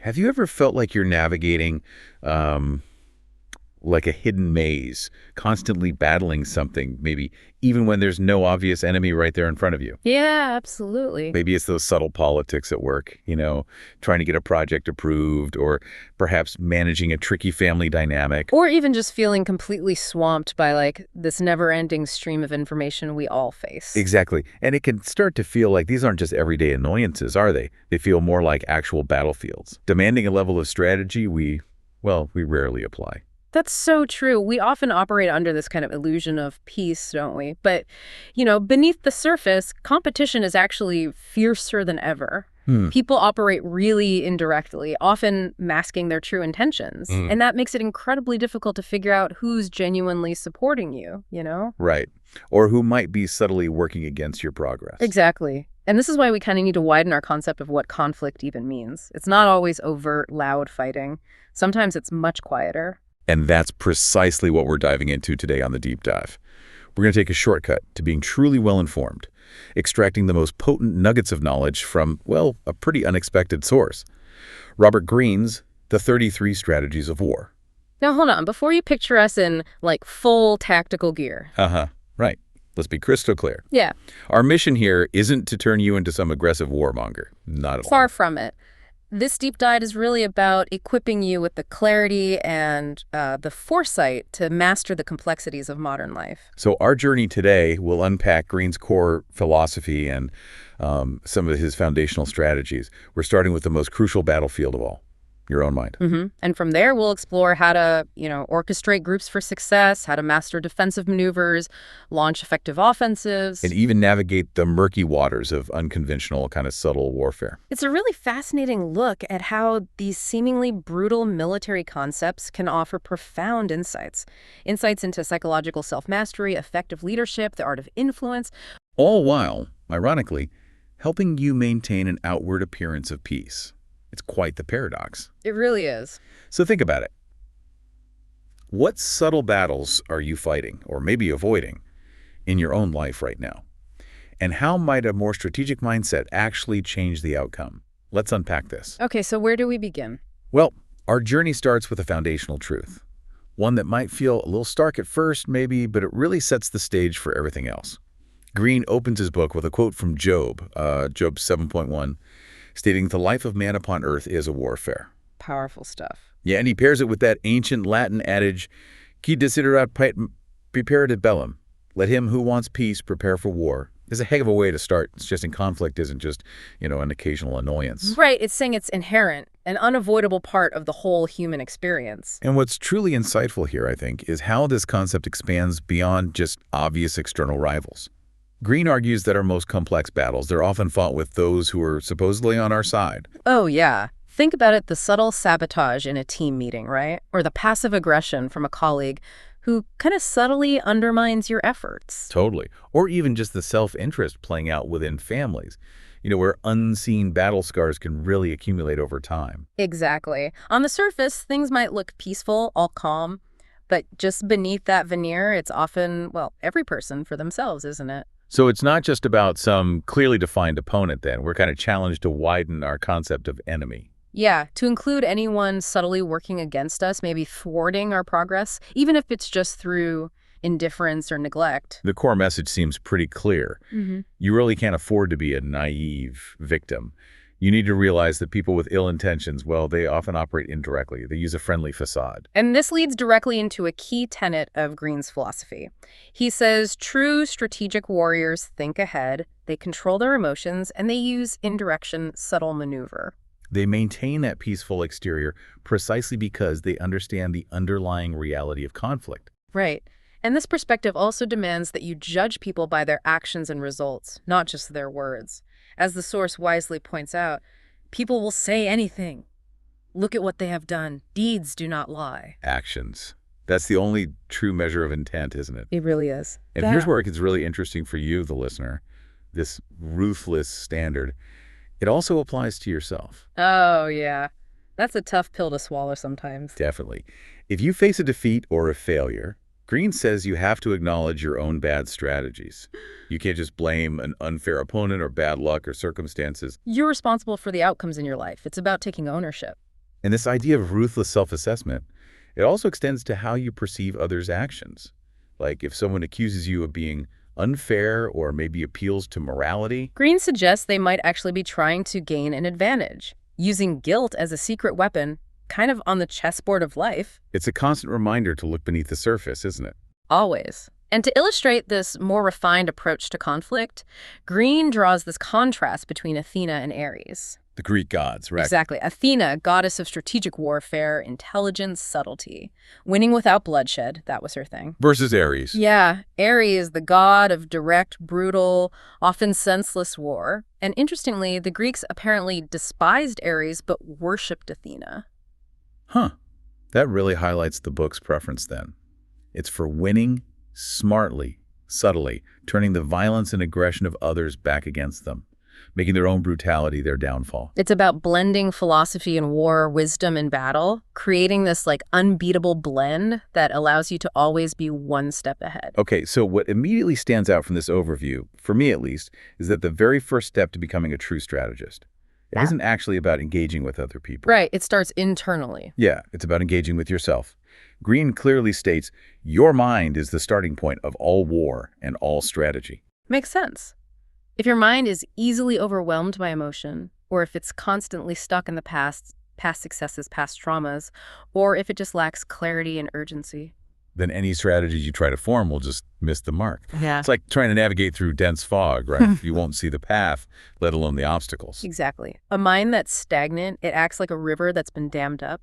Have you ever felt like you're navigating like a hidden maze, constantly battling something, maybe even when there's no obvious enemy right there in front of you? Yeah, absolutely. Maybe it's those subtle politics at work, trying to get a project approved or perhaps managing a tricky family dynamic. Or even just feeling completely swamped by like this never-ending stream of information we all face. Exactly. And it can start to feel like these aren't just everyday annoyances, are they? They feel more like actual battlefields, demanding a level of strategy we rarely apply. That's so true. We often operate under this kind of illusion of peace, don't we? But, beneath the surface, competition is actually fiercer than ever. Hmm. People operate really indirectly, often masking their true intentions. And that makes it incredibly difficult to figure out who's genuinely supporting you? Right. Or who might be subtly working against your progress. Exactly. And this is why we kind of need to widen our concept of what conflict even means. It's not always overt, loud fighting. Sometimes it's much quieter. And that's precisely what we're diving into today on The Deep Dive. We're going to take a shortcut to being truly well-informed, extracting the most potent nuggets of knowledge from, a pretty unexpected source. Robert Greene's The 33 Strategies of War. Now, hold on. Before you picture us in, full tactical gear. Right. Let's be crystal clear. Yeah. Our mission here isn't to turn you into some aggressive warmonger. Not at all. Far from it. This deep dive is really about equipping you with the clarity and the foresight to master the complexities of modern life. So our journey today will unpack Greene's core philosophy and some of his foundational strategies. We're starting with the most crucial battlefield of all, your own mind. And from there, we'll explore how to, orchestrate groups for success, how to master defensive maneuvers, launch effective offensives. And even navigate the murky waters of unconventional, kind of subtle warfare. It's a really fascinating look at how these seemingly brutal military concepts can offer profound insights. Insights into psychological self-mastery, effective leadership, the art of influence. All while, ironically, helping you maintain an outward appearance of peace. It's quite the paradox. It really is. So think about it. What subtle battles are you fighting, or maybe avoiding, in your own life right now? And how might a more strategic mindset actually change the outcome? Let's unpack this. Okay, so where do we begin? Well, our journey starts with a foundational truth. One that might feel a little stark at first, maybe, but it really sets the stage for everything else. Greene opens his book with a quote from Job, Job 7.1, stating the life of man upon earth is a warfare. Powerful stuff. Yeah, and he pairs it with that ancient Latin adage, qui desiderat preparat bellum, let him who wants peace prepare for war. There's a heck of a way to start suggesting conflict isn't just, an occasional annoyance. Right, it's saying it's inherent, an unavoidable part of the whole human experience. And what's truly insightful here, I think, is how this concept expands beyond just obvious external rivals. Greene argues that our most complex battles, they're often fought with those who are supposedly on our side. Oh, yeah. Think about it, the subtle sabotage in a team meeting, right? Or the passive aggression from a colleague who kind of subtly undermines your efforts. Totally. Or even just the self-interest playing out within families, where unseen battle scars can really accumulate over time. Exactly. On the surface, things might look peaceful, all calm, but just beneath that veneer, it's often, every person for themselves, isn't it? So it's not just about some clearly defined opponent then. We're kind of challenged to widen our concept of enemy. Yeah, to include anyone subtly working against us, maybe thwarting our progress, even if it's just through indifference or neglect. The core message seems pretty clear. You really can't afford to be a naive victim. You need to realize that people with ill intentions, they often operate indirectly. They use a friendly facade. And this leads directly into a key tenet of Greene's philosophy. He says true strategic warriors think ahead, they control their emotions, and they use indirection, subtle maneuver. They maintain that peaceful exterior precisely because they understand the underlying reality of conflict. Right. And this perspective also demands that you judge people by their actions and results, not just their words. As the source wisely points out, people will say anything. Look at what they have done. Deeds do not lie. Actions. That's the only true measure of intent, isn't it? It really is. And here's where it gets really interesting for you, the listener. This ruthless standard. It also applies to yourself. Oh, yeah. That's a tough pill to swallow sometimes. Definitely. If you face a defeat or a failure, Greene says you have to acknowledge your own bad strategies. You can't just blame an unfair opponent or bad luck or circumstances. You're responsible for the outcomes in your life. It's about taking ownership. And this idea of ruthless self-assessment, it also extends to how you perceive others' actions. Like if someone accuses you of being unfair or maybe appeals to morality. Green suggests they might actually be trying to gain an advantage, using guilt as a secret weapon, kind of on the chessboard of life. It's a constant reminder to look beneath the surface, isn't it? Always. And to illustrate this more refined approach to conflict, Green draws this contrast between Athena and Ares. The Greek gods, right? Exactly. Athena, goddess of strategic warfare, intelligence, subtlety. Winning without bloodshed, that was her thing. Versus Ares. Yeah, Ares, the god of direct, brutal, often senseless war. And interestingly, the Greeks apparently despised Ares but worshipped Athena. Huh. That really highlights the book's preference then. It's for winning smartly, subtly, turning the violence and aggression of others back against them, making their own brutality their downfall. It's about blending philosophy and war, wisdom and battle, creating this unbeatable blend that allows you to always be one step ahead. Okay, so what immediately stands out from this overview, for me at least, is that the very first step to becoming a true strategist, it isn't actually about engaging with other people. Right, it starts internally. Yeah, it's about engaging with yourself. Green clearly states, your mind is the starting point of all war and all strategy. Makes sense. If your mind is easily overwhelmed by emotion, or if it's constantly stuck in the past successes, past traumas, or if it just lacks clarity and urgency, then any strategies you try to form will just miss the mark. Yeah. It's like trying to navigate through dense fog, right? You won't see the path, let alone the obstacles. Exactly. A mind that's stagnant, it acts like a river that's been dammed up.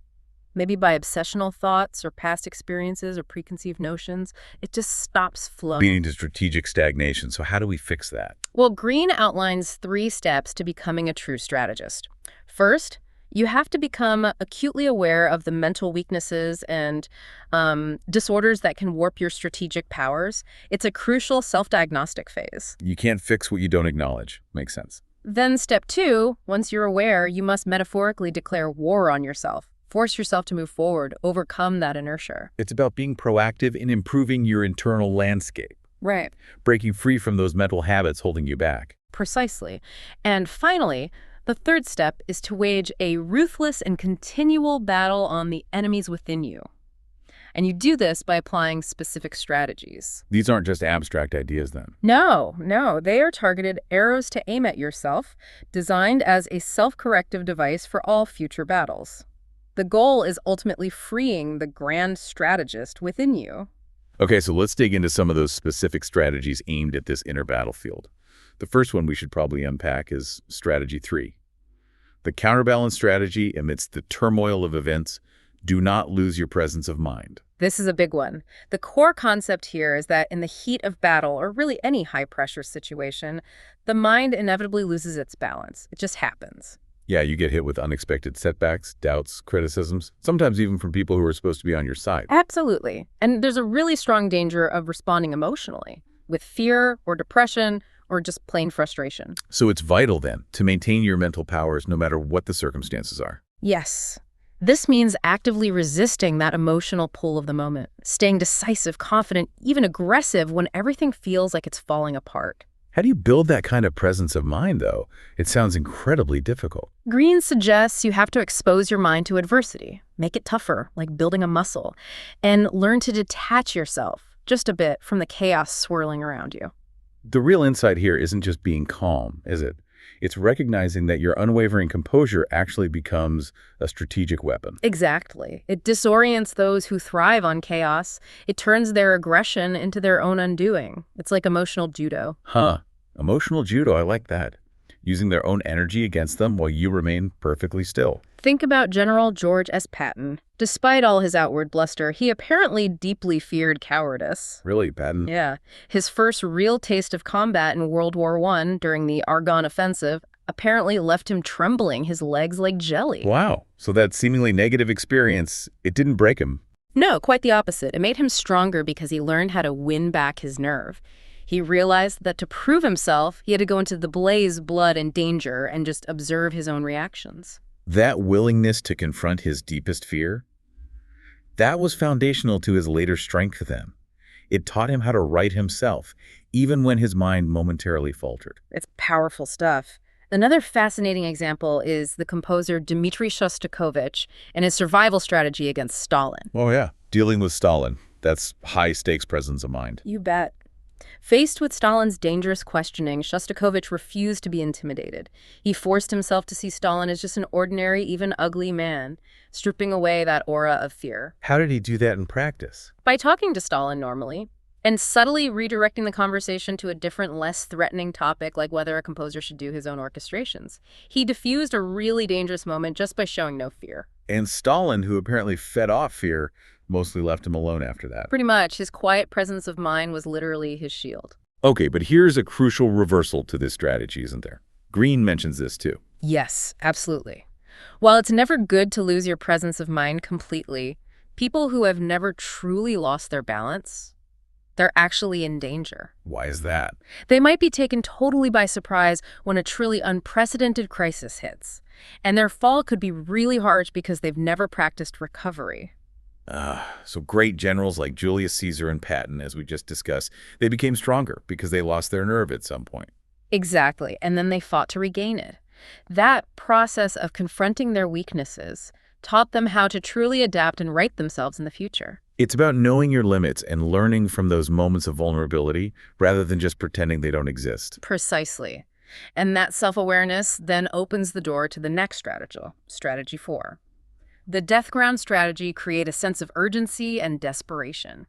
Maybe by obsessional thoughts or past experiences or preconceived notions, it just stops flowing. Leading to strategic stagnation. So how do we fix that? Well, Green outlines 3 steps to becoming a true strategist. First, you have to become acutely aware of the mental weaknesses and disorders that can warp your strategic powers. It's a crucial self-diagnostic phase. You can't fix what you don't acknowledge. Makes sense. Then step 2, once you're aware, you must metaphorically declare war on yourself. Force yourself to move forward, overcome that inertia. It's about being proactive in improving your internal landscape. Right. Breaking free from those mental habits holding you back. Precisely. And finally, the 3rd step is to wage a ruthless and continual battle on the enemies within you. And you do this by applying specific strategies. These aren't just abstract ideas then. No, they are targeted arrows to aim at yourself, designed as a self-corrective device for all future battles. The goal is ultimately freeing the grand strategist within you. Okay, so let's dig into some of those specific strategies aimed at this inner battlefield. The first one we should probably unpack is strategy 3. The counterbalance strategy amidst the turmoil of events. Do not lose your presence of mind. This is a big one. The core concept here is that in the heat of battle, or really any high-pressure situation, the mind inevitably loses its balance. It just happens. Yeah, you get hit with unexpected setbacks, doubts, criticisms, sometimes even from people who are supposed to be on your side. Absolutely. And there's a really strong danger of responding emotionally, with fear or depression or just plain frustration. So it's vital then to maintain your mental powers no matter what the circumstances are. Yes. This means actively resisting that emotional pull of the moment, staying decisive, confident, even aggressive when everything feels like it's falling apart. How do you build that kind of presence of mind, though? It sounds incredibly difficult. Green suggests you have to expose your mind to adversity, make it tougher, like building a muscle, and learn to detach yourself just a bit from the chaos swirling around you. The real insight here isn't just being calm, is it? It's recognizing that your unwavering composure actually becomes a strategic weapon. Exactly. It disorients those who thrive on chaos. It turns their aggression into their own undoing. It's like emotional judo. Huh. Emotional judo, I like that. Using their own energy against them while you remain perfectly still. Think about General George S. Patton. Despite all his outward bluster, he apparently deeply feared cowardice. Really, Patton? Yeah. His first real taste of combat in World War I during the Argonne Offensive apparently left him trembling, his legs like jelly. Wow. So that seemingly negative experience, it didn't break him. No, quite the opposite. It made him stronger because he learned how to win back his nerve. He realized that to prove himself, he had to go into the blaze, blood, and danger and just observe his own reactions. That willingness to confront his deepest fear, that was foundational to his later strength then. It taught him how to right himself, even when his mind momentarily faltered. It's powerful stuff. Another fascinating example is the composer Dmitri Shostakovich and his survival strategy against Stalin. Oh, yeah. Dealing with Stalin. That's high-stakes presence of mind. You bet. Faced with Stalin's dangerous questioning, Shostakovich refused to be intimidated. He forced himself to see Stalin as just an ordinary, even ugly man, stripping away that aura of fear. How did he do that in practice? By talking to Stalin normally, and subtly redirecting the conversation to a different, less threatening topic, like whether a composer should do his own orchestrations. He diffused a really dangerous moment just by showing no fear. And Stalin, who apparently fed off fear, mostly left him alone after that. Pretty much. His quiet presence of mind was literally his shield. Okay, but here's a crucial reversal to this strategy, isn't there? Green mentions this too. Yes, absolutely. While it's never good to lose your presence of mind completely, people who have never truly lost their balance, they're actually in danger. Why is that? They might be taken totally by surprise when a truly unprecedented crisis hits, and their fall could be really harsh because they've never practiced recovery. So great generals like Julius Caesar and Patton, as we just discussed, they became stronger because they lost their nerve at some point. Exactly, and then they fought to regain it. That process of confronting their weaknesses taught them how to truly adapt and right themselves in the future. It's about knowing your limits and learning from those moments of vulnerability rather than just pretending they don't exist. Precisely. And that self-awareness then opens the door to the next strategy 4. The death ground strategy create a sense of urgency and desperation.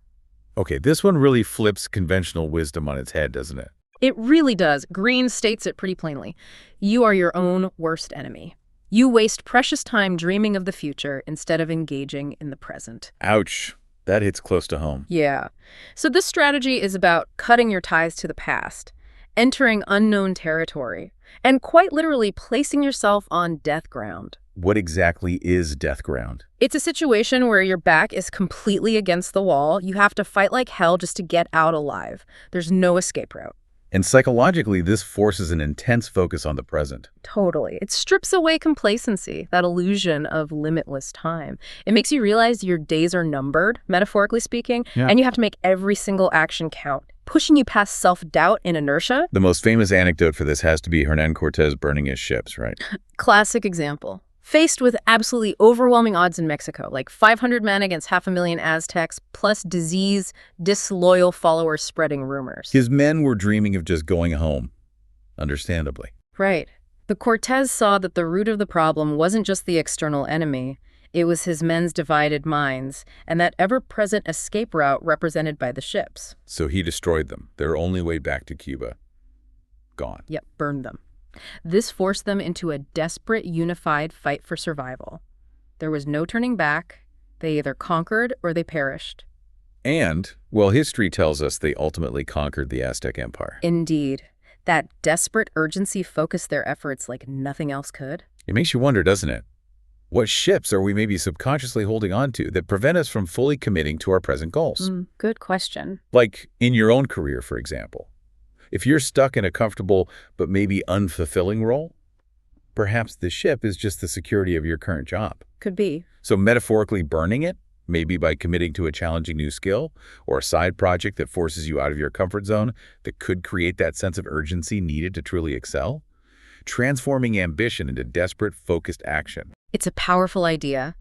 Okay, this one really flips conventional wisdom on its head, doesn't it? It really does. Green states it pretty plainly. You are your own worst enemy. You waste precious time dreaming of the future instead of engaging in the present. Ouch. That hits close to home. Yeah. So this strategy is about cutting your ties to the past, entering unknown territory, and quite literally placing yourself on death ground. What exactly is death ground? It's a situation where your back is completely against the wall. You have to fight like hell just to get out alive. There's no escape route. And psychologically, this forces an intense focus on the present. Totally. It strips away complacency, that illusion of limitless time. It makes you realize your days are numbered, metaphorically speaking, and you have to make every single action count, pushing you past self-doubt and inertia. The most famous anecdote for this has to be Hernán Cortés burning his ships, right? Classic example. Faced with absolutely overwhelming odds in Mexico, like 500 men against 500,000 Aztecs, plus disease, disloyal followers spreading rumors. His men were dreaming of just going home, understandably. Right. But Cortés saw that the root of the problem wasn't just the external enemy. It was his men's divided minds, and that ever-present escape route represented by the ships. So he destroyed them, their only way back to Cuba. Gone. Yep, burned them. This forced them into a desperate, unified fight for survival. There was no turning back. They either conquered or they perished. And, well, history tells us they ultimately conquered the Aztec Empire. Indeed. That desperate urgency focused their efforts like nothing else could. It makes you wonder, doesn't it? What ships are we maybe subconsciously holding on to that prevent us from fully committing to our present goals? Good question. Like in your own career, for example. If you're stuck in a comfortable but maybe unfulfilling role, perhaps the ship is just the security of your current job. Could be. So metaphorically burning it, maybe by committing to a challenging new skill or a side project that forces you out of your comfort zone that could create that sense of urgency needed to truly excel, transforming ambition into desperate, focused action. It's a powerful idea.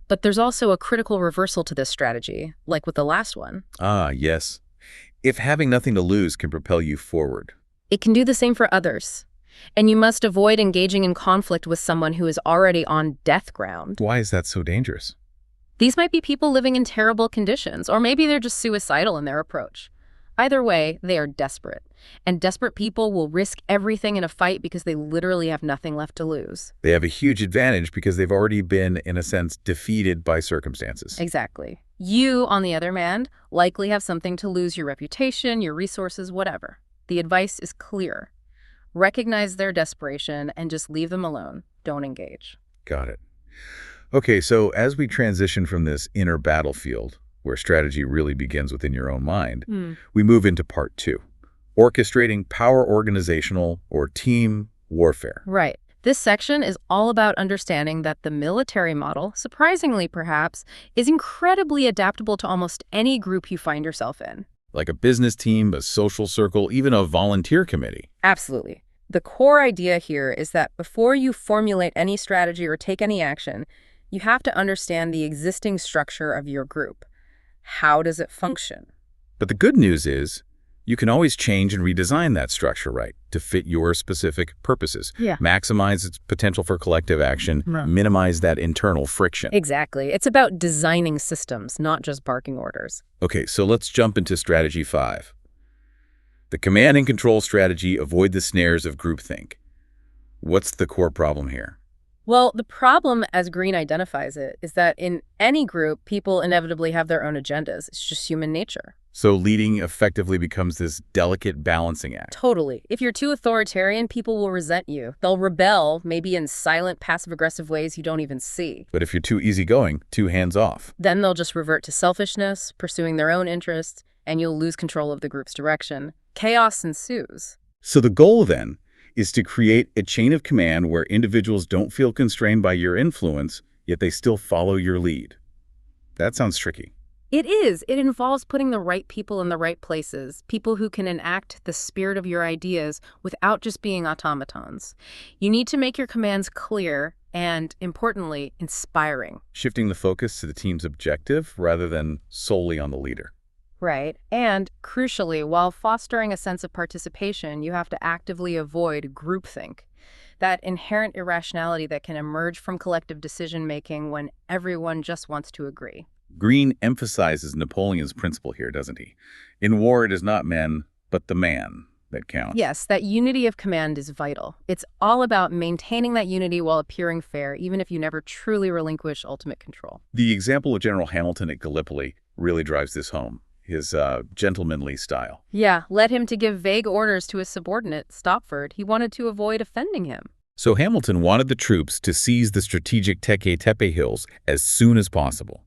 But there's also a critical reversal to this strategy, like with the last one. Ah, yes. If having nothing to lose can propel you forward. It can do the same for others. And you must avoid engaging in conflict with someone who is already on death ground. Why is that so dangerous? These might be people living in terrible conditions, or maybe they're just suicidal in their approach. Either way, they are desperate. And desperate people will risk everything in a fight because they literally have nothing left to lose. They have a huge advantage because they've already been, in a sense, defeated by circumstances. Exactly. You, on the other hand, likely have something to lose: your reputation, your resources, whatever. The advice is clear. Recognize their desperation and just leave them alone. Don't engage. Got it. Okay, so as we transition from this inner battlefield, where strategy really begins within your own mind, we move into part 2, orchestrating power organizational or team warfare. Right. This section is all about understanding that the military model, surprisingly perhaps, is incredibly adaptable to almost any group you find yourself in. Like a business team, a social circle, even a volunteer committee. Absolutely. The core idea here is that before you formulate any strategy or take any action, you have to understand the existing structure of your group. How does it function? But the good news is you can always change and redesign that structure, right, to fit your specific purposes. Yeah. Maximize its potential for collective action, minimize that internal friction. Exactly. It's about designing systems, not just barking orders. Okay, so let's jump into strategy 5. The command and control strategy, avoid the snares of groupthink. What's the core problem here? Well, the problem, as Green identifies it, is that in any group, people inevitably have their own agendas. It's just human nature. So leading effectively becomes this delicate balancing act. Totally. If you're too authoritarian, people will resent you. They'll rebel, maybe in silent, passive-aggressive ways you don't even see. But if you're too easygoing, too hands-off. Then they'll just revert to selfishness, pursuing their own interests, and you'll lose control of the group's direction. Chaos ensues. So the goal, then, is to create a chain of command where individuals don't feel constrained by your influence, yet they still follow your lead. That sounds tricky. It is. It involves putting the right people in the right places, people who can enact the spirit of your ideas without just being automatons. You need to make your commands clear and, importantly, inspiring. Shifting the focus to the team's objective rather than solely on the leader. Right. And, crucially, while fostering a sense of participation, you have to actively avoid groupthink, that inherent irrationality that can emerge from collective decision-making when everyone just wants to agree. Green emphasizes Napoleon's principle here, doesn't he? In war, it is not men, but the man that counts. Yes, that unity of command is vital. It's all about maintaining that unity while appearing fair, even if you never truly relinquish ultimate control. The example of General Hamilton at Gallipoli really drives this home. His gentlemanly style. Yeah, led him to give vague orders to his subordinate, Stopford. He wanted to avoid offending him. So Hamilton wanted the troops to seize the strategic Teke Tepe hills as soon as possible.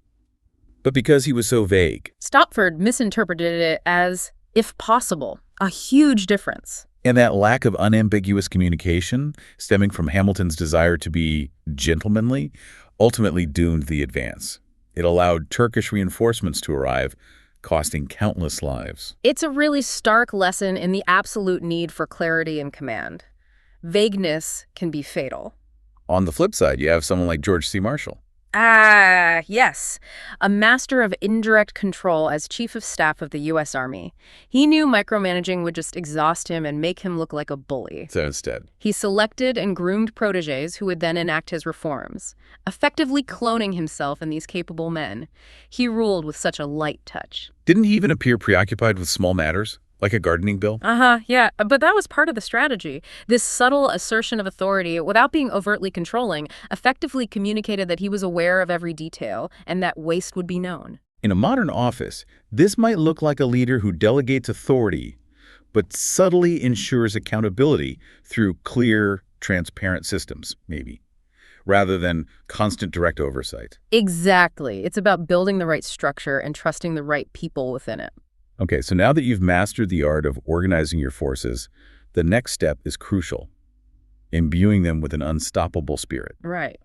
But because he was so vague, Stopford misinterpreted it as, if possible, a huge difference. And that lack of unambiguous communication, stemming from Hamilton's desire to be gentlemanly, ultimately doomed the advance. It allowed Turkish reinforcements to arrive, costing countless lives. It's a really stark lesson in the absolute need for clarity and command. Vagueness can be fatal. On the flip side, you have someone like George C. Marshall. Yes. A master of indirect control as chief of staff of the U.S. Army. He knew micromanaging would just exhaust him and make him look like a bully. So instead, he selected and groomed protégés who would then enact his reforms, effectively cloning himself in these capable men. He ruled with such a light touch. Didn't he even appear preoccupied with small matters, like a gardening bill? Yeah, but that was part of the strategy. This subtle assertion of authority, without being overtly controlling, effectively communicated that he was aware of every detail and that waste would be known. In a modern office, this might look like a leader who delegates authority, but subtly ensures accountability through clear, transparent systems, maybe, rather than constant direct oversight. Exactly. It's about building the right structure and trusting the right people within it. Okay, so now that you've mastered the art of organizing your forces, the next step is crucial, imbuing them with an unstoppable spirit. Right.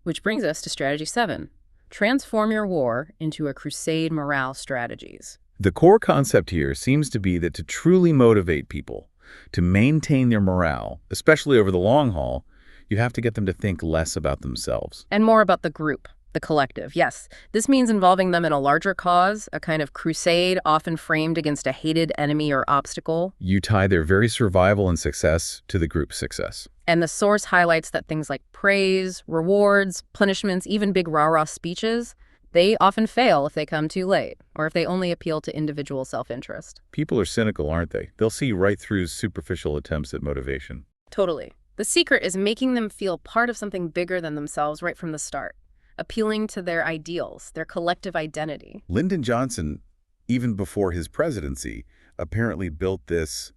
Which brings us to strategy 7. Transform your war into a crusade morale strategies. The core concept here seems to be that to truly motivate people, to maintain their morale, especially over the long haul, you have to get them to think less about themselves. And more about the group. The collective, yes. This means involving them in a larger cause, a kind of crusade often framed against a hated enemy or obstacle. You tie their very survival and success to the group's success. And the source highlights that things like praise, rewards, punishments, even big rah-rah speeches, they often fail if they come too late, or if they only appeal to individual self-interest. People are cynical, aren't they? They'll see right through superficial attempts at motivation. Totally. The secret is making them feel part of something bigger than themselves right from the start. Appealing to their ideals, their collective identity. Lyndon Johnson, even before his presidency, apparently built this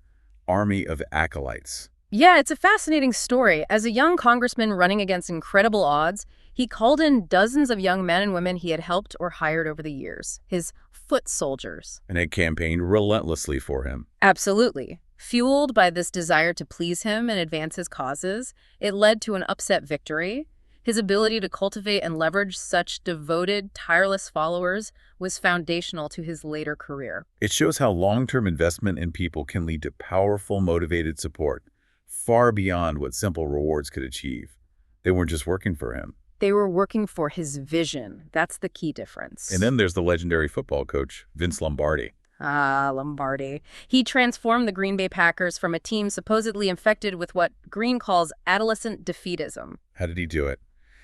army of acolytes. Yeah, it's a fascinating story. As a young congressman running against incredible odds, he called in dozens of young men and women he had helped or hired over the years, his foot soldiers. And had campaigned relentlessly for him. Absolutely. Fueled by this desire to please him and advance his causes, it led to an upset victory. His ability to cultivate and leverage such devoted, tireless followers was foundational to his later career. It shows how long-term investment in people can lead to powerful, motivated support, far beyond what simple rewards could achieve. They weren't just working for him. They were working for his vision. That's the key difference. And then there's the legendary football coach, Vince Lombardi. Ah, Lombardi. He transformed the Green Bay Packers from a team supposedly infected with what Green calls adolescent defeatism. How did he do it?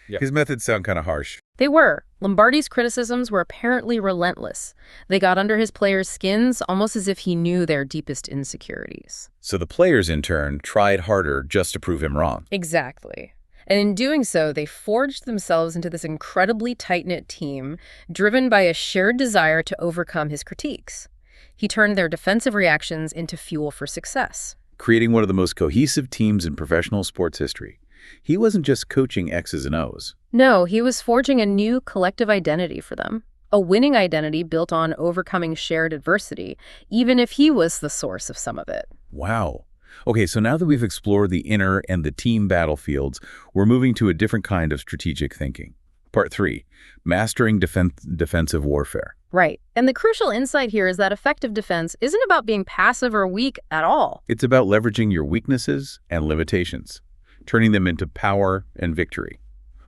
His methods sound kind of harsh. They were. Lombardi's criticisms were apparently relentless. They got under his players' skins almost as if he knew their deepest insecurities. So the players, in turn, tried harder just to prove him wrong. Exactly. And in doing so, they forged themselves into this incredibly tight-knit team, driven by a shared desire to overcome his critiques. He turned their defensive reactions into fuel for success, Creating one of the most cohesive teams in professional sports history. He wasn't just coaching X's and O's. No, he was forging a new collective identity for them, a winning identity built on overcoming shared adversity, even if he was the source of some of it. Wow. Okay, so now that we've explored the inner and the team battlefields, we're moving to a different kind of strategic thinking. Part 3, Mastering Defensive Warfare. Right. And the crucial insight here is that effective defense isn't about being passive or weak at all. It's about leveraging your weaknesses and limitations, turning them into power and victory,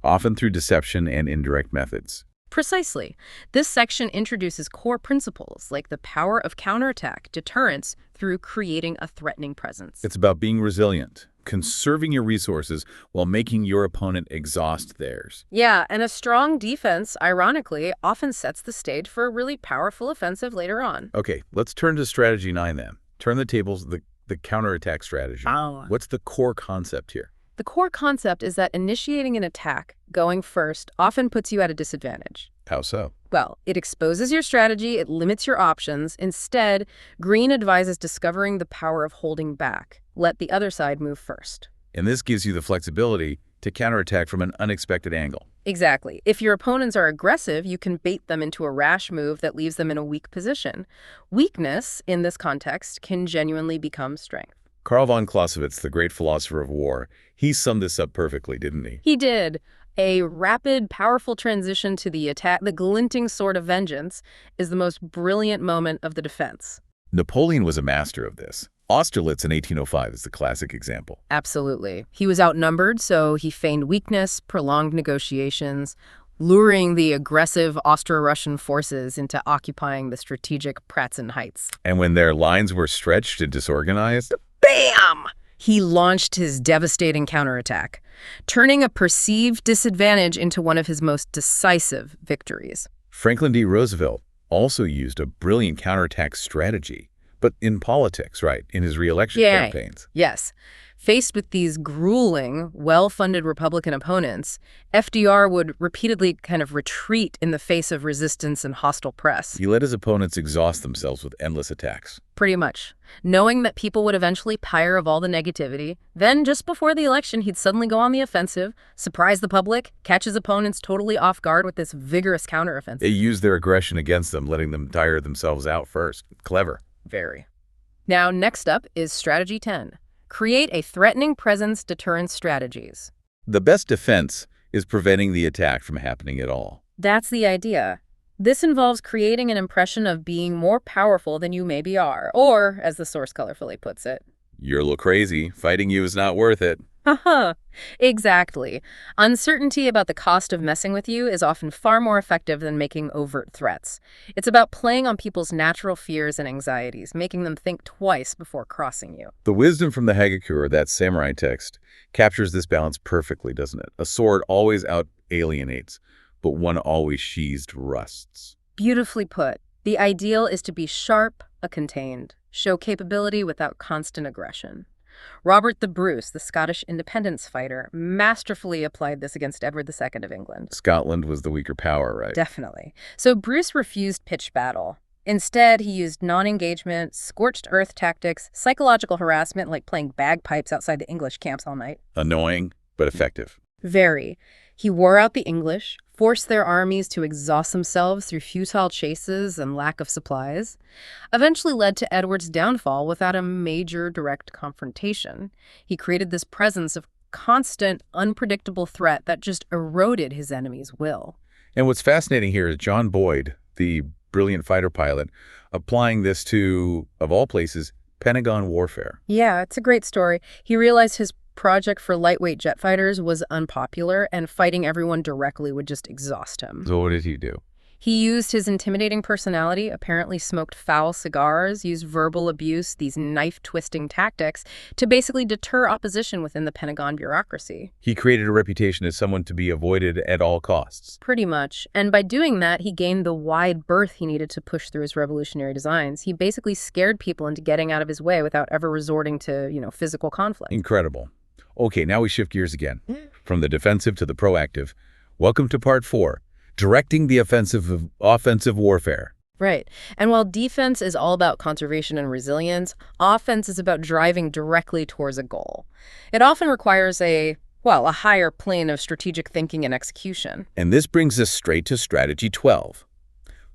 often through deception and indirect methods. Precisely. This section introduces core principles like the power of counterattack, deterrence, through creating a threatening presence. It's about being resilient, conserving your resources while making your opponent exhaust theirs. Yeah, and a strong defense, ironically, often sets the stage for a really powerful offensive later on. Okay, let's turn to strategy 9 then. Turn the tables, the counterattack strategy. Oh. What's the core concept here? The core concept is that initiating an attack, going first, often puts you at a disadvantage. How so? Well, it exposes your strategy, it limits your options. Instead, Green advises discovering the power of holding back. Let the other side move first. And this gives you the flexibility to counterattack from an unexpected angle. Exactly. If your opponents are aggressive, you can bait them into a rash move that leaves them in a weak position. Weakness, in this context, can genuinely become strength. Karl von Clausewitz, the great philosopher of war, he summed this up perfectly, didn't he? He did. A rapid, powerful transition to the attack, the glinting sword of vengeance, is the most brilliant moment of the defense. Napoleon was a master of this. Austerlitz in 1805 is the classic example. Absolutely. He was outnumbered, so he feigned weakness, prolonged negotiations, luring the aggressive Austro-Russian forces into occupying the strategic Pratzen Heights. And when their lines were stretched and disorganized, Bam! He launched his devastating counterattack, turning a perceived disadvantage into one of his most decisive victories. Franklin D. Roosevelt also used a brilliant counterattack strategy, but in politics, right, in his re-election campaigns. Yes. Faced with these grueling, well-funded Republican opponents, FDR would repeatedly kind of retreat in the face of resistance and hostile press. He let his opponents exhaust themselves with endless attacks. Pretty much. Knowing that people would eventually tire of all the negativity, then just before the election, he'd suddenly go on the offensive, surprise the public, catch his opponents totally off guard with this vigorous counteroffensive. They used their aggression against them, letting them tire themselves out first. Clever. Very. Now, next up is strategy 10. Create a threatening presence deterrence strategies. The best defense is preventing the attack from happening at all. That's the idea. This involves creating an impression of being more powerful than you maybe are, or, as the source colorfully puts it, You're a little crazy. Fighting you is not worth it. haha. Exactly. Uncertainty about the cost of messing with you is often far more effective than making overt threats. It's about playing on people's natural fears and anxieties, making them think twice before crossing you. The wisdom from the Hagakure, that samurai text, captures this balance perfectly, doesn't it? A sword always out-alienates, but one always sheathed rusts. Beautifully put. The ideal is to be sharp, contained, show capability without constant aggression. Robert the Bruce, the Scottish independence fighter, masterfully applied this against Edward II of England. Scotland was the weaker power, right? Definitely. So Bruce refused pitched battle. Instead, he used non-engagement, scorched earth tactics, psychological harassment like playing bagpipes outside the English camps all night. Annoying, but effective. Very. He wore out the English, forced their armies to exhaust themselves through futile chases and lack of supplies, eventually led to Edward's downfall without a major direct confrontation. He created this presence of constant, unpredictable threat that just eroded his enemy's will. And what's fascinating here is John Boyd, the brilliant fighter pilot, applying this to, of all places, Pentagon warfare. Yeah, it's a great story. He realized his project for lightweight jet fighters was unpopular, and fighting everyone directly would just exhaust him. So what did he do? He used his intimidating personality, apparently smoked foul cigars, used verbal abuse, these knife-twisting tactics, to basically deter opposition within the Pentagon bureaucracy. He created a reputation as someone to be avoided at all costs. Pretty much. And by doing that, he gained the wide berth he needed to push through his revolutionary designs. He basically scared people into getting out of his way without ever resorting to, physical conflict. Incredible. Okay, now we shift gears again. From the defensive to the proactive. Welcome to part 4. Directing the offensive warfare. Right. And while defense is all about conservation and resilience, offense is about driving directly towards a goal. It often requires a higher plane of strategic thinking and execution. And this brings us straight to strategy 12.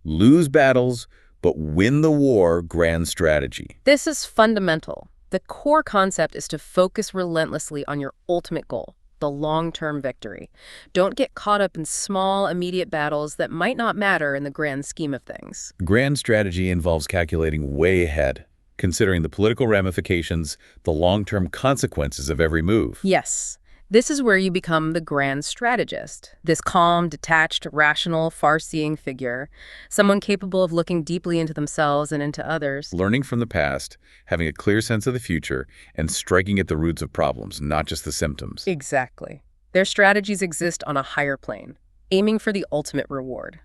Lose battles, but win the war grand strategy. This is fundamental. The core concept is to focus relentlessly on your ultimate goal, the long-term victory. Don't get caught up in small, immediate battles that might not matter in the grand scheme of things. Grand strategy involves calculating way ahead, considering the political ramifications, the long-term consequences of every move. Yes. This is where you become the grand strategist, this calm, detached, rational, far-seeing figure, someone capable of looking deeply into themselves and into others. Learning from the past, having a clear sense of the future, and striking at the roots of problems, not just the symptoms. Exactly. Their strategies exist on a higher plane, aiming for the ultimate reward,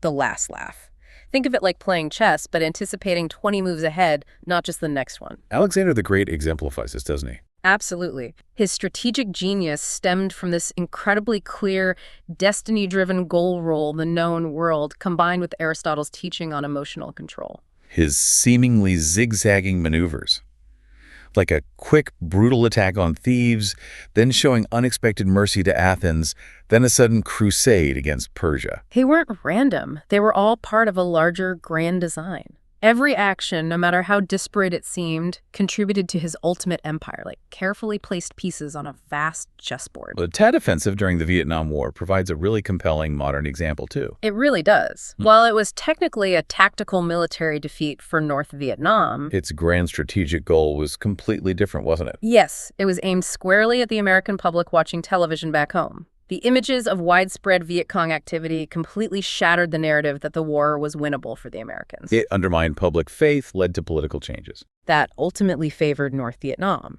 the last laugh. Think of it like playing chess, but anticipating 20 moves ahead, not just the next one. Alexander the Great exemplifies this, doesn't he? Absolutely. His strategic genius stemmed from this incredibly clear, destiny-driven goal role, the known world, combined with Aristotle's teaching on emotional control. His seemingly zigzagging maneuvers, like a quick, brutal attack on Thebes, then showing unexpected mercy to Athens, then a sudden crusade against Persia. They weren't random. They were all part of a larger, grand design. Every action, no matter how disparate it seemed, contributed to his ultimate empire, like carefully placed pieces on a vast chessboard. The Tet Offensive during the Vietnam War provides a really compelling modern example, too. It really does. While it was technically a tactical military defeat for North Vietnam, Its grand strategic goal was completely different, wasn't it? yes, it was aimed squarely at the American public watching television back home. The images of widespread Viet Cong activity completely shattered the narrative that the war was winnable for the Americans. It undermined public faith, led to political changes. That ultimately favored North Vietnam.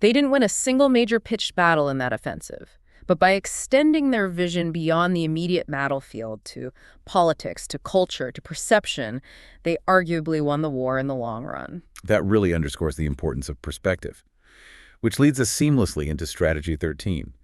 They didn't win a single major pitched battle in that offensive, but by extending their vision beyond the immediate battlefield to politics, to culture, to perception, they arguably won the war in the long run. That really underscores the importance of perspective, which leads us seamlessly into strategy 13.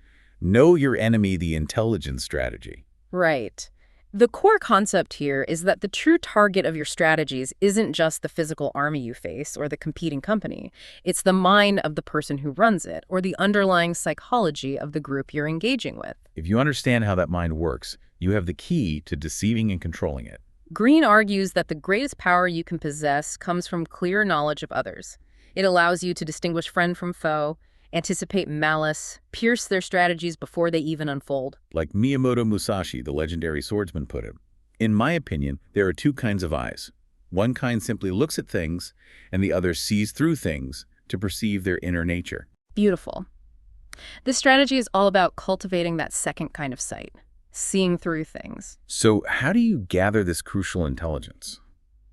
Know your enemy, the intelligence strategy. Right. The core concept here is that the true target of your strategies isn't just the physical army you face or the competing company. It's the mind of the person who runs it, or the underlying psychology of the group you're engaging with. If you understand how that mind works, you have the key to deceiving and controlling it. Green argues that the greatest power you can possess comes from clear knowledge of others. It allows you to distinguish friend from foe, anticipate malice, pierce their strategies before they even unfold. Like Miyamoto Musashi, the legendary swordsman, put it. In my opinion, there are two kinds of eyes. One kind simply looks at things, and the other sees through things to perceive their inner nature. Beautiful. This strategy is all about cultivating that second kind of sight, seeing through things. So how do you gather this crucial intelligence?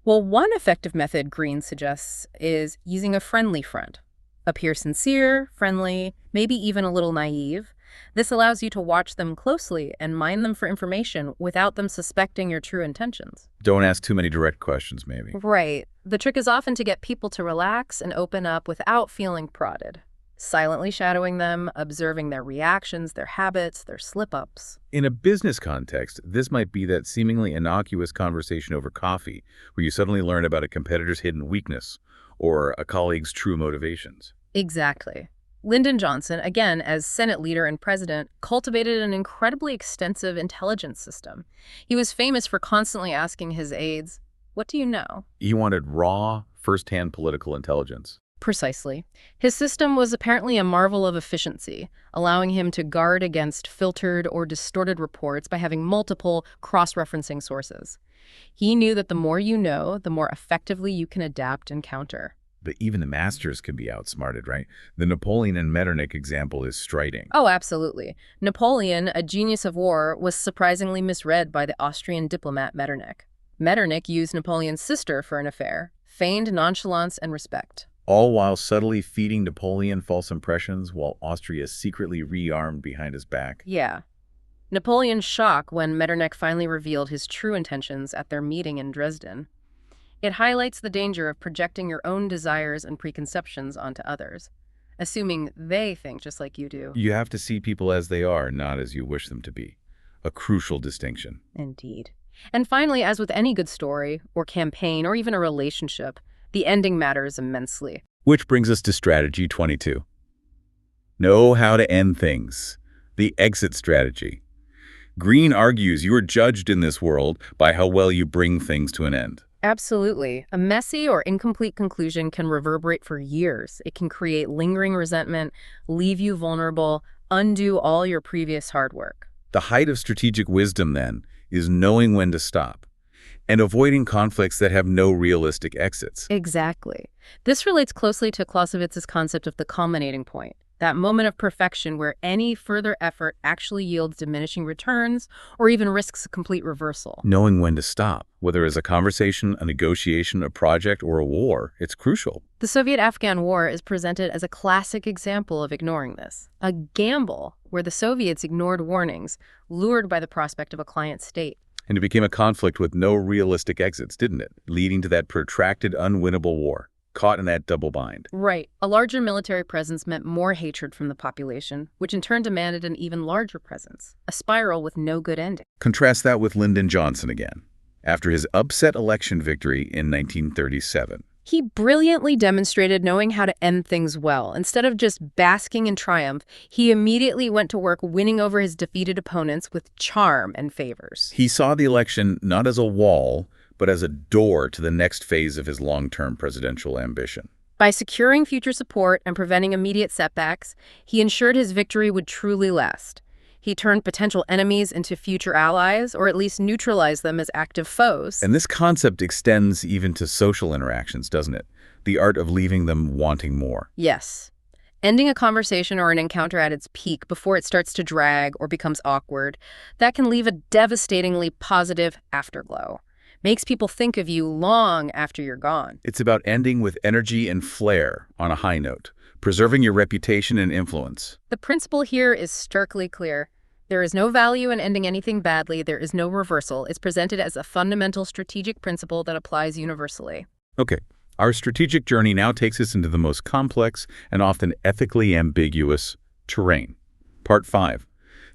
Well, one effective method Green suggests is using a friendly front. Appear sincere, friendly, maybe even a little naive. This allows you to watch them closely and mine them for information without them suspecting your true intentions. Don't ask too many direct questions, maybe. Right. The trick is often to get people to relax and open up without feeling prodded. Silently shadowing them, observing their reactions, their habits, their slip-ups. In a business context, this might be that seemingly innocuous conversation over coffee where you suddenly learn about a competitor's hidden weakness or a colleague's true motivations. Exactly. Lyndon Johnson, again, as Senate leader and president, cultivated an incredibly extensive intelligence system. He was famous for constantly asking his aides, "What do you know?" He wanted raw, first-hand political intelligence. Precisely. His system was apparently a marvel of efficiency, allowing him to guard against filtered or distorted reports by having multiple cross-referencing sources. He knew that the more you know, the more effectively you can adapt and counter. But even the masters can be outsmarted, right? The Napoleon and Metternich example is striding. Oh, absolutely. Napoleon, a genius of war, was surprisingly misread by the Austrian diplomat Metternich. Metternich used Napoleon's sister for an affair, feigned nonchalance and respect. All while subtly feeding Napoleon false impressions while Austria secretly rearmed behind his back. Yeah. Napoleon's shock when Metternich finally revealed his true intentions at their meeting in Dresden. It highlights the danger of projecting your own desires and preconceptions onto others, assuming they think just like you do. You have to see people as they are, not as you wish them to be. A crucial distinction. Indeed. And finally, as with any good story, or campaign, or even a relationship, the ending matters immensely. Which brings us to strategy 22. Know how to end things. The exit strategy. Green argues you are judged in this world by how well you bring things to an end. Absolutely. A messy or incomplete conclusion can reverberate for years. It can create lingering resentment, leave you vulnerable, undo all your previous hard work. The height of strategic wisdom, then, is knowing when to stop and avoiding conflicts that have no realistic exits. Exactly. This relates closely to Clausewitz's concept of the culminating point, that moment of perfection where any further effort actually yields diminishing returns or even risks a complete reversal. Knowing when to stop, whether it's a conversation, a negotiation, a project, or a war, it's crucial. The Soviet-Afghan War is presented as a classic example of ignoring this. A gamble where the Soviets ignored warnings, lured by the prospect of a client state. And it became a conflict with no realistic exits, didn't it? Leading to that protracted, unwinnable war. Caught in that double bind. Right. A larger military presence meant more hatred from the population, which in turn demanded an even larger presence. A spiral with no good ending. Contrast that with Lyndon Johnson again. After his upset election victory in 1937. He brilliantly demonstrated knowing how to end things well. Instead of just basking in triumph, he immediately went to work winning over his defeated opponents with charm and favors. He saw the election not as a wall, but as a door to the next phase of his long-term presidential ambition. By securing future support and preventing immediate setbacks, he ensured his victory would truly last. He turned potential enemies into future allies, or at least neutralized them as active foes. And this concept extends even to social interactions, doesn't it? The art of leaving them wanting more. Yes. Ending a conversation or an encounter at its peak before it starts to drag or becomes awkward, that can leave a devastatingly positive afterglow. Makes people think of you long after you're gone. It's about ending with energy and flair on a high note, preserving your reputation and influence. The principle here is starkly clear. There is no value in ending anything badly. There is no reversal. It's presented as a fundamental strategic principle that applies universally. Okay, our strategic journey now takes us into the most complex and often ethically ambiguous terrain. Part 5,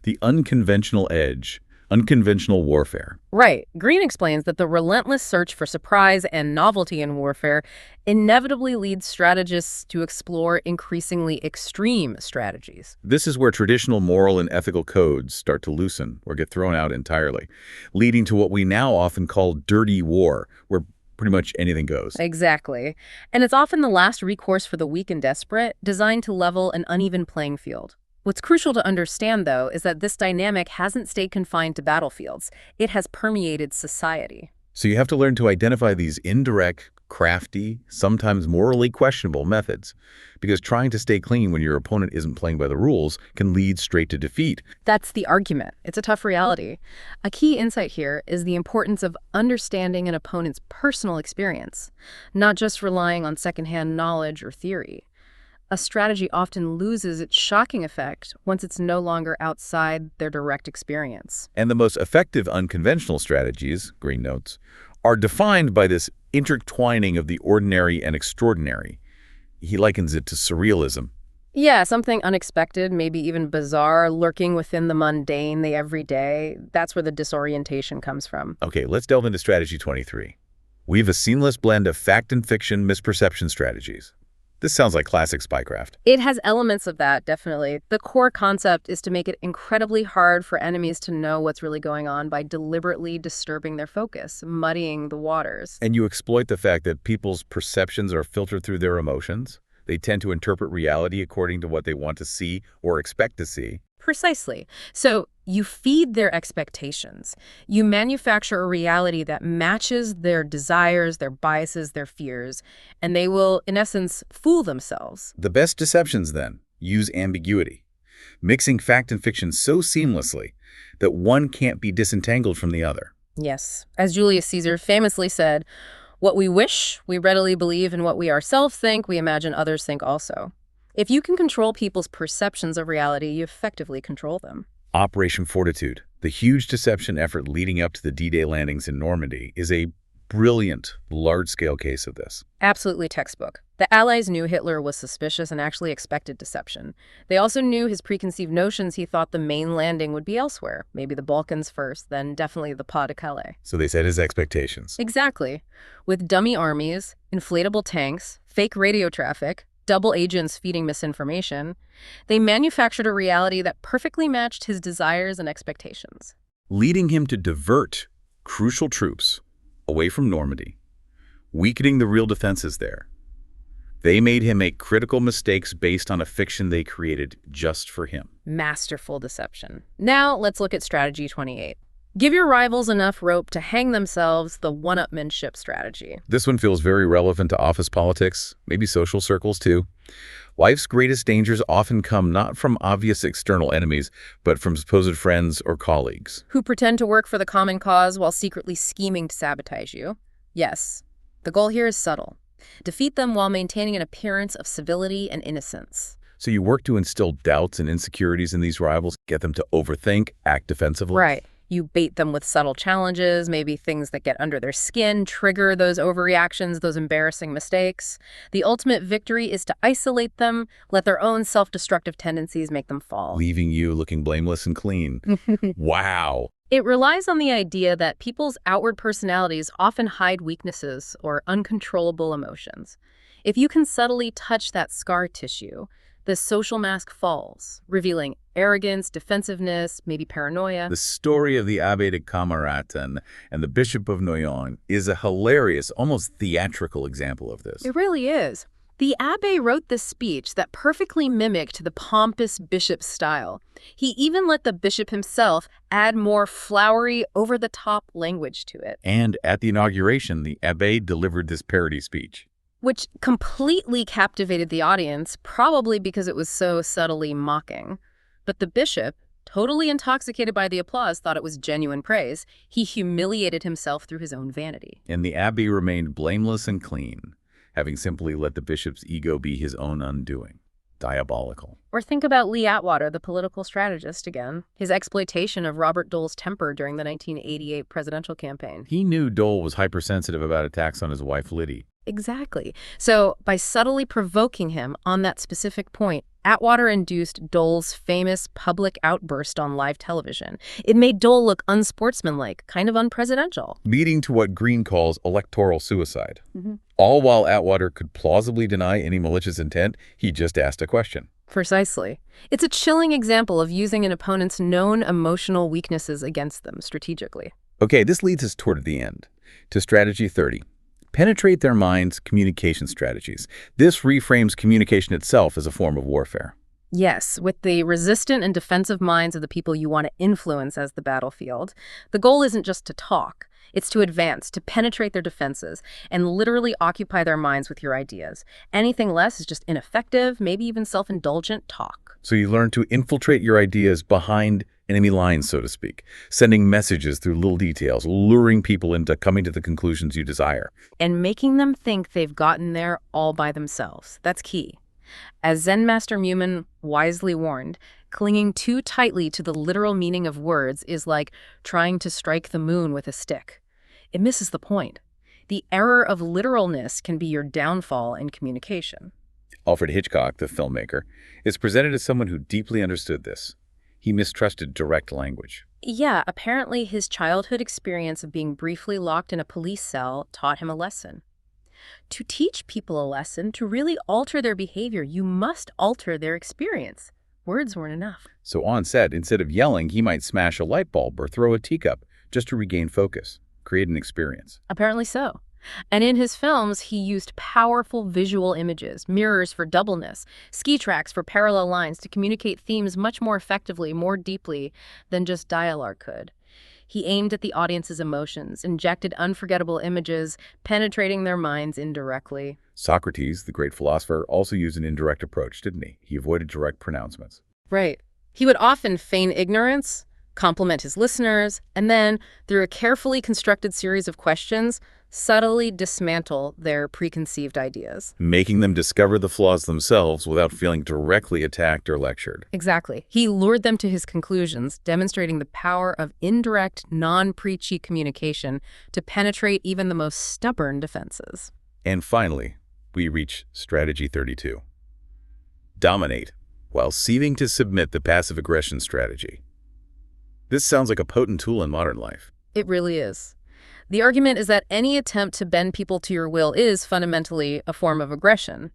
the unconventional edge. Unconventional warfare. Right. Green explains that the relentless search for surprise and novelty in warfare inevitably leads strategists to explore increasingly extreme strategies. This is where traditional moral and ethical codes start to loosen or get thrown out entirely, leading to what we now often call dirty war, where pretty much anything goes. Exactly. And it's often the last recourse for the weak and desperate, designed to level an uneven playing field. What's crucial to understand, though, is that this dynamic hasn't stayed confined to battlefields. It has permeated society. So you have to learn to identify these indirect, crafty, sometimes morally questionable methods, because trying to stay clean when your opponent isn't playing by the rules can lead straight to defeat. That's the argument. It's a tough reality. A key insight here is the importance of understanding an opponent's personal experience, not just relying on secondhand knowledge or theory. A strategy often loses its shocking effect once it's no longer outside their direct experience. And the most effective unconventional strategies, Green notes, are defined by this intertwining of the ordinary and extraordinary. He likens it to surrealism. Yeah, something unexpected, maybe even bizarre, lurking within the mundane, the everyday. That's where the disorientation comes from. Okay, let's delve into strategy 23. We have a seamless blend of fact and fiction misperception strategies. This sounds like classic spycraft. It has elements of that, definitely. The core concept is to make it incredibly hard for enemies to know what's really going on by deliberately disturbing their focus, muddying the waters. And you exploit the fact that people's perceptions are filtered through their emotions. They tend to interpret reality according to what they want to see or expect to see. Precisely. So you feed their expectations. You manufacture a reality that matches their desires, their biases, their fears, and they will, in essence, fool themselves. The best deceptions, then, use ambiguity, mixing fact and fiction so seamlessly that one can't be disentangled from the other. Yes. As Julius Caesar famously said, what we wish, we readily believe, and what we ourselves think, we imagine others think also. If you can control people's perceptions of reality, you effectively control them. Operation Fortitude, the huge deception effort leading up to the D-Day landings in Normandy, is a brilliant, large-scale case of this. Absolutely textbook. The Allies knew Hitler was suspicious and actually expected deception. They also knew his preconceived notions. He thought the main landing would be elsewhere, maybe the Balkans first, then definitely the Pas de Calais. So they set his expectations. Exactly. With dummy armies, inflatable tanks, fake radio traffic, double agents feeding misinformation, they manufactured a reality that perfectly matched his desires and expectations. Leading him to divert crucial troops away from Normandy, weakening the real defenses there. They made him make critical mistakes based on a fiction they created just for him. Masterful deception. Now let's look at strategy 28. Give your rivals enough rope to hang themselves, the one-upmanship strategy. This one feels very relevant to office politics, maybe social circles too. Life's greatest dangers often come not from obvious external enemies, but from supposed friends or colleagues. Who pretend to work for the common cause while secretly scheming to sabotage you. Yes, the goal here is subtle. Defeat them while maintaining an appearance of civility and innocence. So you work to instill doubts and insecurities in these rivals, get them to overthink, act defensively. Right. You bait them with subtle challenges, maybe things that get under their skin, trigger those overreactions, those embarrassing mistakes. The ultimate victory is to isolate them, let their own self-destructive tendencies make them fall. Leaving you looking blameless and clean. Wow. It relies on the idea that people's outward personalities often hide weaknesses or uncontrollable emotions. If you can subtly touch that scar tissue, the social mask falls, revealing arrogance, defensiveness, maybe paranoia. The story of the Abbé de Camaratan and the Bishop of Noyon is a hilarious, almost theatrical example of this. It really is. The abbé wrote this speech that perfectly mimicked the pompous bishop's style. He even let the bishop himself add more flowery, over-the-top language to it. And at the inauguration, the abbé delivered this parody speech, which completely captivated the audience, probably because it was so subtly mocking. But the bishop, totally intoxicated by the applause, thought it was genuine praise. He humiliated himself through his own vanity. And the abbé remained blameless and clean, having simply let the bishop's ego be his own undoing. Diabolical. Or think about Lee Atwater, the political strategist, again. His exploitation of Robert Dole's temper during the 1988 presidential campaign. He knew Dole was hypersensitive about attacks on his wife, Liddy. Exactly. So by subtly provoking him on that specific point, Atwater induced Dole's famous public outburst on live television. It made Dole look unsportsmanlike, kind of unpresidential. Leading to what Green calls electoral suicide. All while Atwater could plausibly deny any malicious intent, he just asked a question. Precisely. It's a chilling example of using an opponent's known emotional weaknesses against them strategically. Okay, this leads us toward the end, to strategy 30. Penetrate their minds' communication strategies. This reframes communication itself as a form of warfare. Yes, with the resistant and defensive minds of the people you want to influence as the battlefield. The goal isn't just to talk. It's to advance, to penetrate their defenses, and literally occupy their minds with your ideas. Anything less is just ineffective, maybe even self-indulgent talk. So you learn to infiltrate your ideas behind enemy lines, so to speak, sending messages through little details, luring people into coming to the conclusions you desire. And making them think they've gotten there all by themselves. That's key. As Zen Master Mumen wisely warned, clinging too tightly to the literal meaning of words is like trying to strike the moon with a stick. It misses the point. The error of literalness can be your downfall in communication. Alfred Hitchcock, the filmmaker, is presented as someone who deeply understood this. He mistrusted direct language. Yeah, apparently his childhood experience of being briefly locked in a police cell taught him a lesson. To teach people a lesson, to really alter their behavior, you must alter their experience. Words weren't enough. So on set, instead of yelling, he might smash a light bulb or throw a teacup just to regain focus, create an experience. Apparently so. And in his films, he used powerful visual images, mirrors for doubleness, ski tracks for parallel lines to communicate themes much more effectively, more deeply than just dialogue could. He aimed at the audience's emotions, injected unforgettable images, penetrating their minds indirectly. Socrates, the great philosopher, also used an indirect approach, didn't he? He avoided direct pronouncements. Right. He would often feign ignorance, compliment his listeners, and then, through a carefully constructed series of questions, subtly dismantle their preconceived ideas. Making them discover the flaws themselves without feeling directly attacked or lectured. Exactly. He lured them to his conclusions, demonstrating the power of indirect, non-preachy communication to penetrate even the most stubborn defenses. And finally, we reach strategy 32. Dominate, while seeming to submit the passive aggression strategy. This sounds like a potent tool in modern life. It really is. The argument is that any attempt to bend people to your will is fundamentally a form of aggression.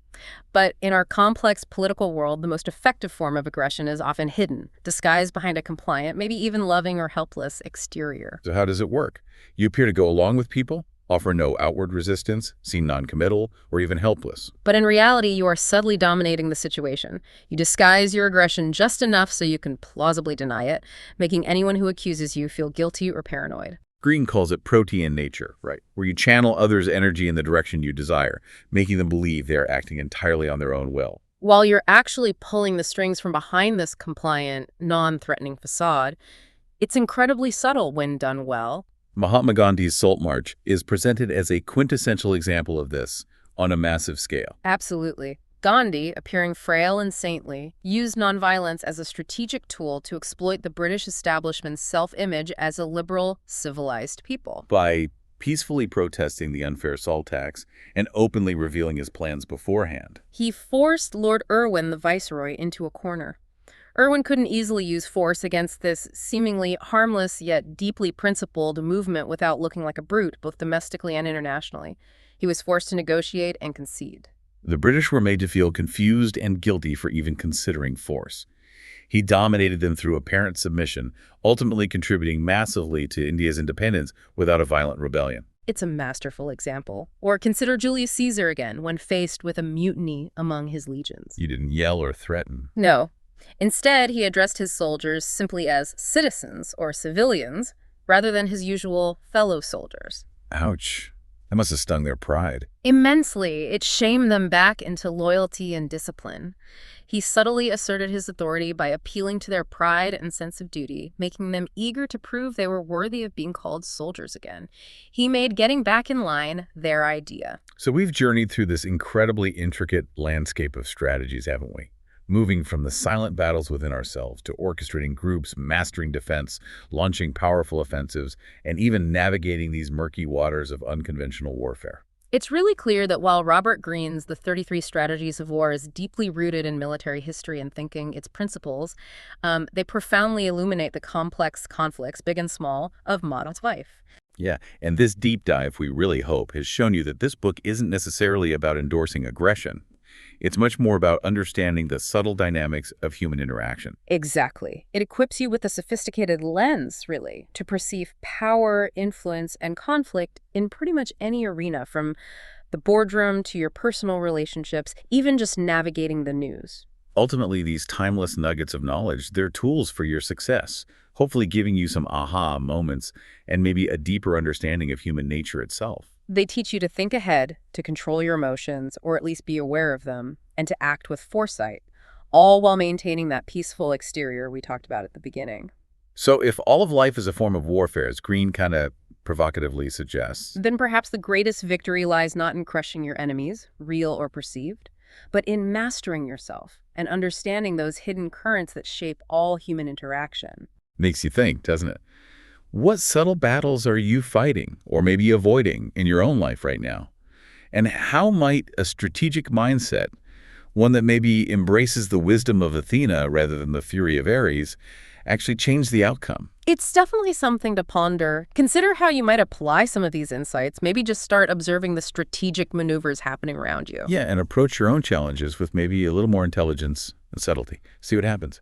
But in our complex political world, the most effective form of aggression is often hidden, disguised behind a compliant, maybe even loving or helpless exterior. So how does it work? You appear to go along with people, offer no outward resistance, seem non-committal, or even helpless. But in reality, you are subtly dominating the situation. You disguise your aggression just enough so you can plausibly deny it, making anyone who accuses you feel guilty or paranoid. Green calls it protean nature, right? Where you channel others' energy in the direction you desire, making them believe they are acting entirely on their own will. While you're actually pulling the strings from behind this compliant, non-threatening facade, it's incredibly subtle when done well. Mahatma Gandhi's Salt March is presented as a quintessential example of this on a massive scale. Absolutely. Gandhi, appearing frail and saintly, used nonviolence as a strategic tool to exploit the British establishment's self-image as a liberal, civilized people. By peacefully protesting the unfair salt tax and openly revealing his plans beforehand. He forced Lord Irwin, the viceroy, into a corner. Irwin couldn't easily use force against this seemingly harmless yet deeply principled movement without looking like a brute, both domestically and internationally. He was forced to negotiate and concede. The British were made to feel confused and guilty for even considering force. He dominated them through apparent submission, ultimately contributing massively to India's independence without a violent rebellion. It's a masterful example. Or consider Julius Caesar again, when faced with a mutiny among his legions. You didn't yell or threaten. No. Instead, he addressed his soldiers simply as citizens or civilians, rather than his usual fellow soldiers. Ouch. That must have stung their pride. Immensely, it shamed them back into loyalty and discipline. He subtly asserted his authority by appealing to their pride and sense of duty, making them eager to prove they were worthy of being called soldiers again. He made getting back in line their idea. So we've journeyed through this incredibly intricate landscape of strategies, haven't we? Moving from the silent battles within ourselves to orchestrating groups, mastering defense, launching powerful offensives, and even navigating these murky waters of unconventional warfare. It's really clear that while Robert Greene's The 33 Strategies of War is deeply rooted in military history and thinking, its principles, they profoundly illuminate the complex conflicts, big and small, of modern life. Yeah, and this deep dive, we really hope, has shown you that this book isn't necessarily about endorsing aggression. It's much more about understanding the subtle dynamics of human interaction. Exactly. It equips you with a sophisticated lens, really, to perceive power, influence, and conflict in pretty much any arena, from the boardroom to your personal relationships, even just navigating the news. Ultimately, these timeless nuggets of knowledge, they're tools for your success, hopefully giving you some aha moments and maybe a deeper understanding of human nature itself. They teach you to think ahead, to control your emotions, or at least be aware of them, and to act with foresight, all while maintaining that peaceful exterior we talked about at the beginning. So if all of life is a form of warfare, as Green kind of provocatively suggests, Then perhaps the greatest victory lies not in crushing your enemies, real or perceived, but in mastering yourself and understanding those hidden currents that shape all human interaction. makes you think, doesn't it? What subtle battles are you fighting or maybe avoiding in your own life right now? And how might a strategic mindset, one that maybe embraces the wisdom of Athena rather than the fury of Ares, actually change the outcome? It's definitely something to ponder. Consider how you might apply some of these insights. Maybe just start observing the strategic maneuvers happening around you. Yeah, and approach your own challenges with maybe a little more intelligence and subtlety. See what happens.